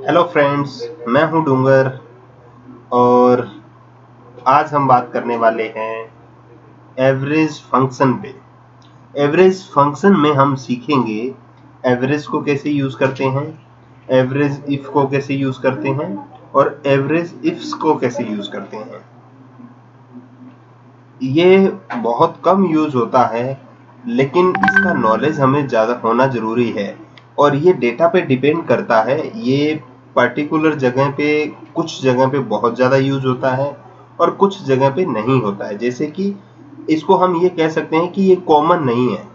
Hello friends, मैं हूं डूंगर और आज हम बात करने वाले हैं एवरेज फंक्शन पे। एवरेज फंक्शन में हम सीखेंगे एवरेज को कैसे यूज करते हैं, एवरेज इफ को कैसे यूज करते हैं और एवरेज इफ्स को कैसे यूज करते हैं। ये बहुत कम यूज होता है लेकिन इसका नॉलेज हमें ज़्यादा होना ज़रूरी है और ये डेटा पे डिपेंड करता है। ये पर्टिकुलर जगह पे, कुछ जगह पे बहुत ज़्यादा यूज होता है और कुछ जगह पे नहीं होता है। जैसे कि इसको हम ये कह सकते हैं कि ये कॉमन नहीं है,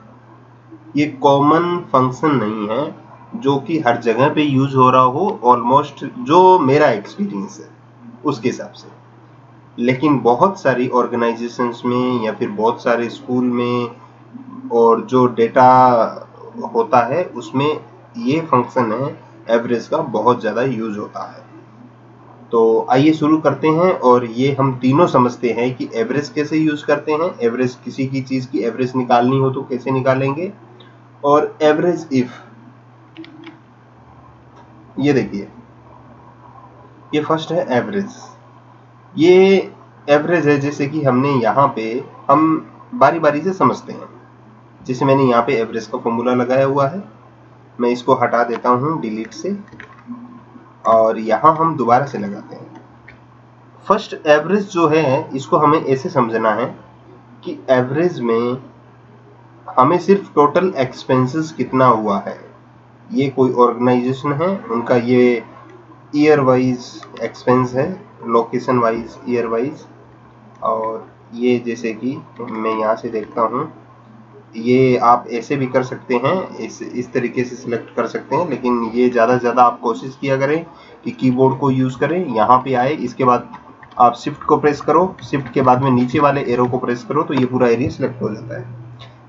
ये कॉमन फंक्शन नहीं है जो कि हर जगह पे यूज हो रहा हो, ऑलमोस्ट जो मेरा एक्सपीरियंस है उसके हिसाब से। लेकिन बहुत सारी ऑर्गेनाइजेशंस में या फिर बहुत सारे स्कूल में और जो डेटा होता है उसमें ये फंक्शन है एवरेज का बहुत ज़्यादा यूज होता है। तो आइए शुरू करते हैं और ये हम तीनों समझते हैं कि एवरेज कैसे यूज करते हैं, एवरेज किसी की चीज की एवरेज निकालनी हो तो कैसे निकालेंगे, और एवरेज इफ। ये देखिए, ये फर्स्ट है एवरेज। ये एवरेज है जैसे कि हमने यहाँ पे हम बारी बारी से समझते हैं। जैसे मैंने यहाँ पे एवरेज का फॉर्मूला लगाया हुआ है, मैं इसको हटा देता हूँ डिलीट से और यहाँ हम दोबारा से लगाते हैं। फर्स्ट एवरेज जो है इसको हमें ऐसे समझना है कि एवरेज में हमें सिर्फ टोटल एक्सपेंसेस कितना हुआ है। ये कोई ऑर्गेनाइजेशन है, उनका ये ईयर वाइज एक्सपेंस है, लोकेशन वाइज, ईयर वाइज। और ये जैसे कि मैं यहाँ से देखता हूँ, ये आप ऐसे भी कर सकते हैं, इस तरीके से सिलेक्ट कर सकते हैं, लेकिन ये ज़्यादा से ज़्यादा आप कोशिश किया करें कि कीबोर्ड को यूज़ करें। यहाँ पे आए, इसके बाद आप शिफ्ट को प्रेस करो, शिफ्ट के बाद में नीचे वाले एरो को प्रेस करो तो ये पूरा एरिया सिलेक्ट हो जाता है।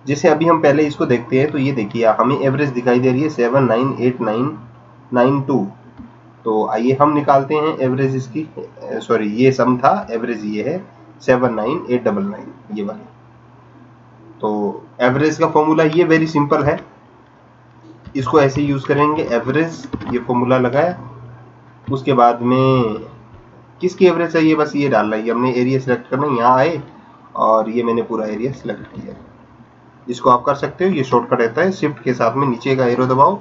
जैसे अभी हम पहले इसको देखते हैं तो ये देखिए हमें एवरेज दिखाई दे रही है 798992। तो आइए हम निकालते हैं एवरेज इसकी। सॉरी, ये सम था, एवरेज ये है 79899, ये वाली। तो एवरेज का फॉर्मूला ये वेरी सिंपल है, इसको ऐसे यूज करेंगे। एवरेज, ये फॉर्मूला लगाया, उसके बाद में किसकी एवरेज चाहिए बस ये डालना है। हमने एरिया सिलेक्ट करना है, यहाँ आए और ये मैंने पूरा एरिया सिलेक्ट किया। इसको आप कर सकते हो, ये शॉर्टकट रहता है। शिफ्ट के साथ में नीचे का एरो दबाओ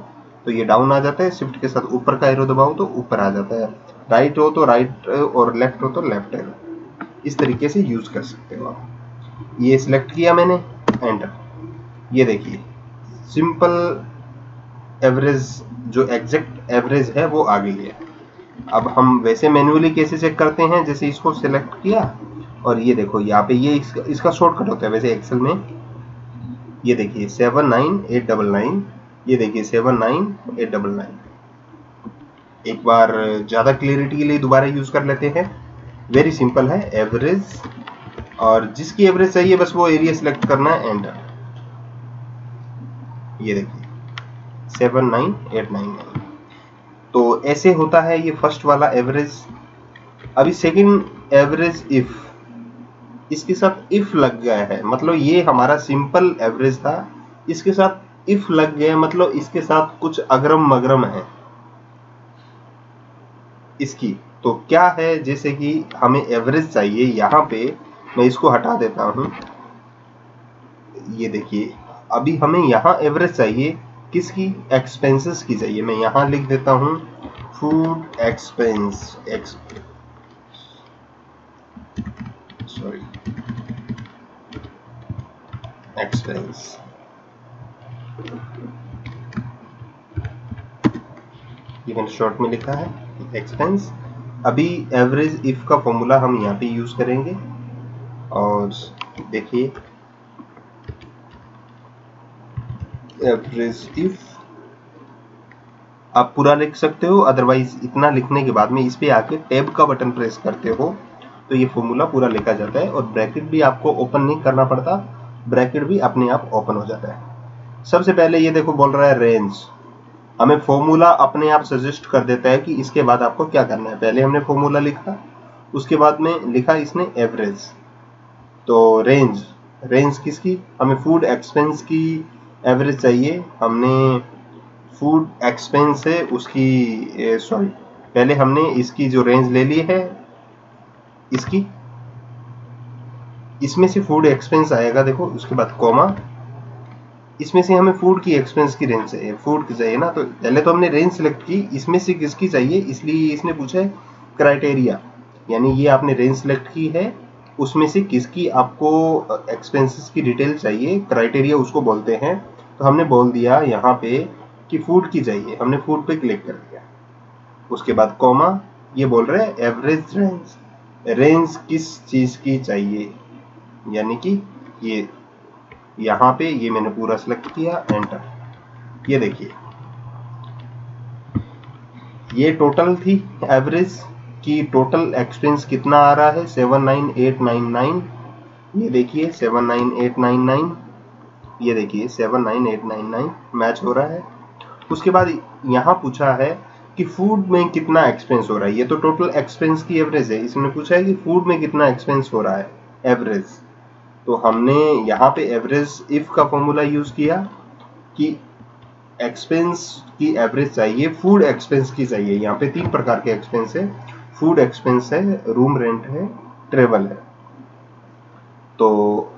तो ये डाउन आ जाता है, शिफ्ट के साथ ऊपर का एरो दबाओ तो ऊपर आ जाता है। राइट हो तो राइट और लेफ्ट हो तो लेफ्ट एरो, इस तरीके से यूज कर सकते हो आप। ये सिलेक्ट किया मैंने, एंटर। ये देखिए सिंपल एवरेज, जो एग्जैक्ट एवरेज है वो आ गई है। अब हम वैसे मैन्युअली कैसे चेक करते हैं, जैसे इसको सिलेक्ट किया और ये देखो यहाँ पे ये इसका शॉर्टकट होता है वैसे एक्सेल में। ये देखिए 79899, ये देखिए 79899। एक बार ज़्यादा क्लियरिटी के लिए दोबारा यूज़ कर लेते हैं। वेरी सिंपल है, एवरेज, और जिसकी एवरेज चाहिए बस वो एरिया सिलेक्ट करना है, एंटर। ये देखिए 79899। तो ऐसे होता है ये फर्स्ट वाला एवरेज। अभी सेकंड एवरेज इफ, इसके साथ इफ लग गया है, मतलब ये हमारा सिंपल एवरेज था, इसके साथ इफ लग गया, मतलब इसके साथ कुछ अगरम मगरम है इसकी। तो क्या है, जैसे कि हमें एवरेज चाहिए, यहाँ पे मैं इसको हटा देता हूँ। ये देखिए अभी हमें यहाँ एवरेज चाहिए, किसकी, एक्सपेंसेस की चाहिए। मैं यहाँ लिख देता हूँ फूड एक्सपेंस, सॉरी एक्सपेंस। ये मैंने शॉर्ट में लिखा है एक्सपेंस। अभी एवरेज इफ का फॉर्मूला हम यहाँ पे यूज करेंगे और देखिए एवरेज इफ आप पूरा लिख सकते हो, अदरवाइज इतना लिखने के बाद में इस पे आके टैब का बटन प्रेस करते हो तो ये फॉर्मूला पूरा लिखा जाता है और ब्रैकेट भी आपको ओपन नहीं करना पड़ता, ब्रैकेट भी अपने आप ओपन हो जाता है। सबसे पहले ये देखो बोल रहा है रेंज, हमें फॉर्मूला अपने आप सजेस्ट कर देता है कि इसके बाद आपको क्या करना है। पहले हमने फॉर्मूला लिखा, उसके बाद में लिखा इसने एवरेज। तो रेंज, रेंज किसकी, हमें फूड एक्सपेंस की एवरेज चाहिए। हमने फूड एक्सपेंस है उसकी, सॉरी पहले हमने इसकी जो रेंज ले ली है इसकी, इसमें से फूड एक्सपेंस आएगा देखो, उसके बाद कॉमा, इसमें से हमें फूड की एक्सपेंस की रेंज चाहिए, फूड की चाहिए ना, तो पहले तो हमने रेंज सेलेक्ट की, इसमें से किसकी चाहिए, इसलिए इसने पूछा है क्राइटेरिया, यानी ये आपने रेंज सेलेक्ट की है, उसमें से किसकी आपको एक्सपेंसेस की डिटेल चाहिए, क्राइटेरिया उसको बोलते हैं। तो हमने बोल दिया यहाँ पे कि फूड की चाहिए, हमने फूड पे क्लिक कर दिया, उसके बाद कॉमा, ये बोल रहे हैं एवरेज रेंज, रेंज किस चीज की चाहिए, यानी कि ये यहाँ पे ये मैंने पूरा सिलेक्ट किया, एंटर। ये देखिए ये टोटल थी एवरेज की, टोटल एक्सपेंस कितना आ रहा है 79899, ये देखिए 79899, ये देखिए 79899 मैच हो रहा है। उसके बाद यहाँ पूछा है कि फूड में कितना एक्सपेंस हो रहा है, ये तो टोटल एक्सपेंस की एवरेज है, इसने पूछा है कि फूड में कितना एक्सपेंस हो रहा है एवरेज। तो हमने यहाँ पे एवरेज इफ का फॉर्मूला यूज किया कि एक्सपेंस की एवरेज चाहिए, फूड एक्सपेंस की चाहिए। यहाँ पे 3 प्रकार के एक्सपेंस है, फूड एक्सपेंस है, रूम रेंट है, ट्रेवल है। तो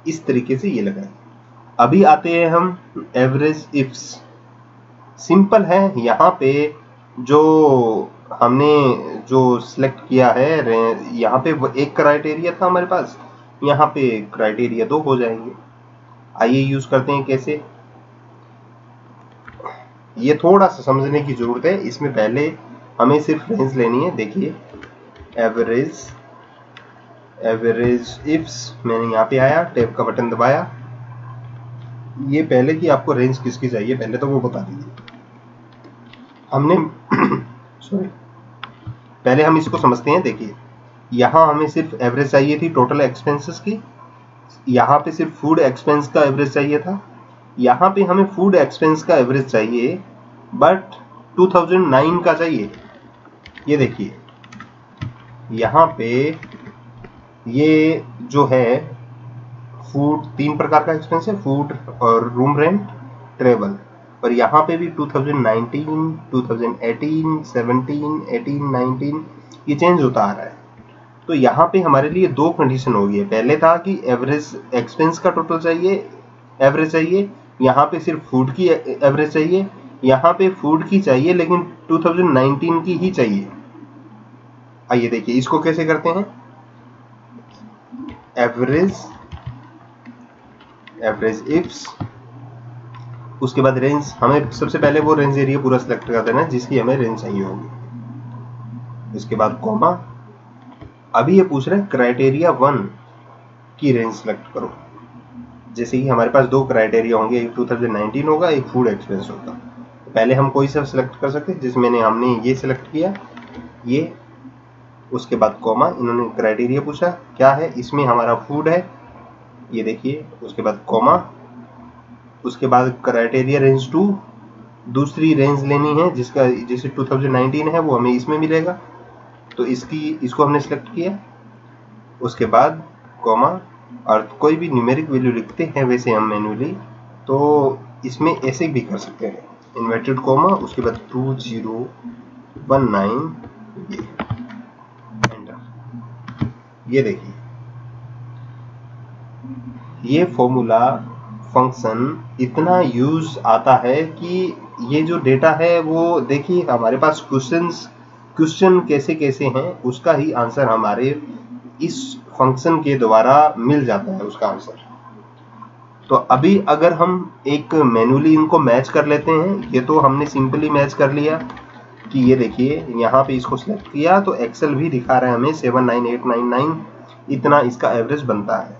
इस तरीके से ये लगाए। अभी आते हैं हम एवरेज इफ्स, सिंपल है। यहाँ पे जो हमने जो सिलेक्ट किया है, यहाँ पे एक क्राइटेरिया था हमारे पास, यहाँ पे क्राइटेरिया 2 हो जाएंगे। आइए यूज करते हैं कैसे, ये थोड़ा सा समझने की जरूरत है। इसमें पहले हमें सिर्फ रेंज लेनी है। देखिए एवरेज इफ्स, मैंने यहाँ पे आया, टैब का बटन दबाया, ये पहले कि आपको रेंज किसकी चाहिए पहले तो वो बता दीजिए। हमने सॉरी पहले हम इसको समझते हैं। देखिए यहाँ हमें सिर्फ एवरेज चाहिए थी टोटल एक्सपेंसेस की, यहाँ पे सिर्फ फूड एक्सपेंस का एवरेज चाहिए था, यहाँ पे हमें फूड एक्सपेंस का एवरेज चाहिए बट 2009 का चाहिए। ये देखिए यहाँ पे ये जो है फूड 3 प्रकार का एक्सपेंस है, फूड और रूम रेंट, ट्रेवल, और यहाँ पे भी 2019, 2018, 17, 18, 19 ये चेंज होता आ रहा है। तो यहाँ पे हमारे लिए 2 कंडीशन हो गई है। पहले था कि एवरेज एक्सपेंस का टोटल चाहिए, एवरेज चाहिए, यहाँ पे सिर्फ फूड की एवरेज चाहिए, यहाँ पे फूड की चाहिए लेकिन 2019 की ही चाहिए। आइए देखिए इसको कैसे करते हैं। एवरेज इफ्स, उसके बाद रेंज, हमें सबसे पहले वो रेंज एरिया पूरा सिलेक्ट कर देना है जिसकी हमें रेंज चाहिए होगी। उसके बाद कॉमा, अभी ये पूछ रहे हैं क्राइटेरिया 1 की रेंज सेलेक्ट करो। जैसे कि हमारे पास 2 क्राइटेरिया होंगे, एक 2019 होगा, एक फूड एक्सपेंस होगा। तो पहले हम कोई सा सिलेक्ट कर सकते हैं, जिसमें हमने ये सिलेक्ट किया, ये, उसके बाद कॉमा, इन्होंने क्राइटेरिया पूछा क्या है, इसमें हमारा फूड है, ये देखिए, उसके बाद कॉमा, उसके बाद क्राइटेरिया रेंज 2, दूसरी रेंज लेनी है जिसका जैसे 2019 है वो हमें इसमें मिलेगा, तो इसको हमने सिलेक्ट किया। उसके बाद कॉमा, और कोई भी न्यूमेरिक वैल्यू लिखते हैं वैसे हम मैन्युअली, तो इसमें ऐसे भी कर सकते हैं, इन्वर्टेड कॉमा, उसके बाद 2019, ये एंटर। ये देखिए ये फॉर्मूला फंक्शन इतना यूज आता है कि ये जो डेटा है वो देखिए हमारे पास क्वेश्चन कैसे कैसे हैं उसका ही आंसर हमारे इस फंक्शन के द्वारा मिल जाता है उसका आंसर। तो अभी अगर हम एक मैन्युअली इनको मैच कर लेते हैं, ये तो हमने सिंपली मैच कर लिया कि ये देखिए यहाँ पे इसको सिलेक्ट किया तो एक्सेल भी दिखा रहा है हमें 79899 इतना इसका एवरेज बनता है।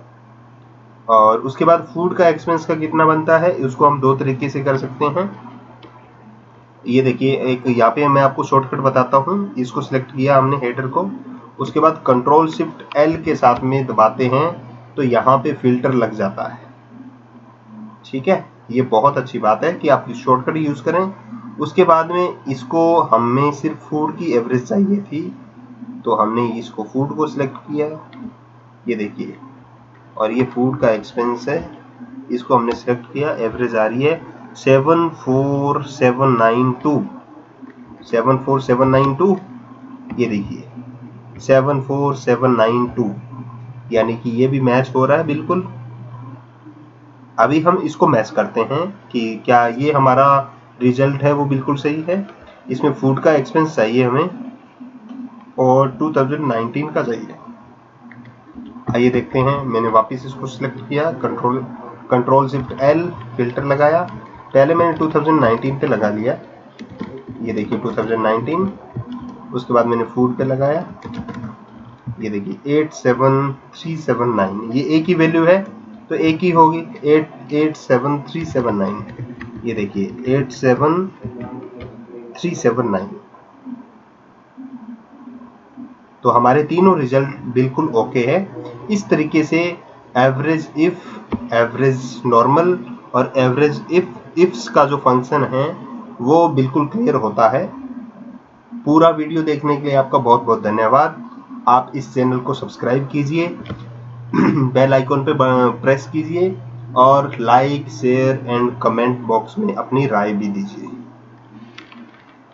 और उसके बाद फूड का एक्सपेंस का कितना बनता है उसको हम 2 तरीके से कर सकते हैं। ये देखिए एक यहाँ पे मैं आपको शॉर्टकट बताता हूँ, इसको सिलेक्ट किया हमने हेडर को, उसके बाद कंट्रोल शिफ्ट एल के साथ में दबाते हैं तो यहाँ पे फिल्टर लग जाता है। ठीक है, ये बहुत अच्छी बात है कि आप शॉर्टकट यूज करें। उसके बाद में इसको हमें सिर्फ फूड की एवरेज चाहिए थी तो हमने इसको फूड को सिलेक्ट किया, ये देखिए, और ये फूड का एक्सपेंस है, इसको हमने सिलेक्ट किया, एवरेज आ रही है 74792, 74792, ये देखिए 74792, यानी कि ये भी मैच हो रहा है बिल्कुल। अभी हम इसको मैच करते हैं कि क्या ये हमारा रिजल्ट है वो बिल्कुल सही है। इसमें फूड का एक्सपेंस चाहिए हमें और 2019 का चाहिए। आइए देखते हैं। मैंने वापस इसको सिलेक्ट किया, कंट्रोल शिफ्ट एल, फिल्टर लगाया। पहले मैंने 2019 पे लगा लिया, ये देखिए 2019। उसके बाद मैंने फूड पे लगाया, ये देखिए 87379, ये एक ही वैल्यू है तो एक ही होगी, 87379, ये देखिए 87379। तो हमारे तीनों रिजल्ट बिल्कुल ओके है। इस तरीके से एवरेज इफ, एवरेज नॉर्मल और एवरेज इफ्स का जो फंक्शन है वो बिल्कुल क्लियर होता है। पूरा वीडियो देखने के लिए आपका बहुत बहुत धन्यवाद। आप इस चैनल को सब्सक्राइब कीजिए, बेल आइकॉन पे प्रेस कीजिए और like, share and comment box में अपनी राय भी दीजिए।